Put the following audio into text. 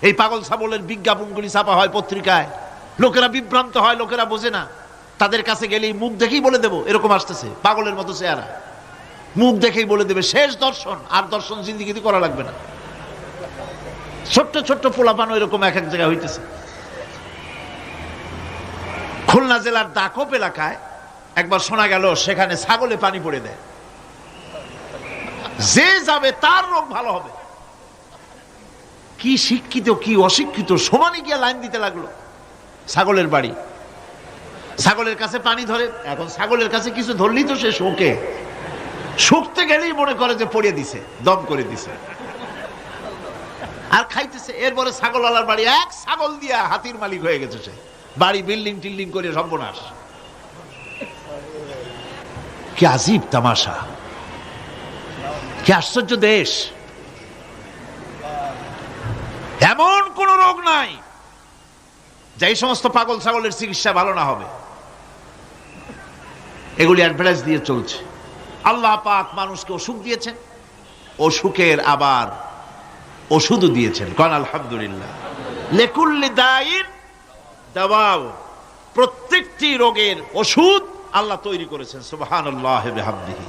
এই পাগল ছাগলের বিজ্ঞাপনগুলি ছাপা হয় পত্রিকায়, লোকেরা বিভ্রান্ত হয়, লোকেরা বোঝে না। তাদের কাছে গেলেই মুখ দেখেই বলে দেবো এরকম আসতেছে, পাগলের মতো চেহারা, মুখ দেখেই বলে দেবে শেষ দর্শন, আর দর্শন জিন্দিগিতে করা লাগবে না। ছোট্ট ছোট্ট পোলাপানো এরকম এক এক জায়গায় হইতেছে। খুলনা জেলার দাকপ এলাকায় একবার শোনা গেল সেখানে ছাগলে পানি পড়ে দেয়, যে যাবে তার রোগ ভালো হবে। কি শিক্ষিত কি অশিক্ষিত সমানে গিয়া লাইন দিতে লাগলো। ছাগলের বাড়ি, ছাগলের কাছে পানি ধরে। এখন ছাগলের কাছে কিছু ধরলি তো সে শোকে, শুকতে গেলেই মনে করে যে পড়িয়ে দিছে, দম করে দিছে, আর খাইতেছে। এরপরে ছাগলওয়ালার বাড়ি এক ছাগল দিয়া হাতির মালিক হয়ে গেছে সে, বাড়ি বিল্ডিং টিল্ডিং করে সর্বনাশ। কি আজীব তামাশা, কি আশ্চর্য দেশ। এমন কোন রোগ নাই যে সমস্ত পাগল ছাগলের চিকিৎসা ভালো না হবে। এগুলি অ্যাডভার্টাইজ দিয়ে চলছে। আল্লাহ পাক মানুষকে অসুখ দিয়েছেন, অসুখের আবার ওষুধও দিয়েছেন। কোন আলহামদুলিল্লাহ। লিকুল্লি দাইন দাওয়াউ, প্রত্যেকটি রোগের ওষুধ আল্লাহ তৈরি করেছেন। সুবহানাল্লাহি ওয়া বিহামদিহি।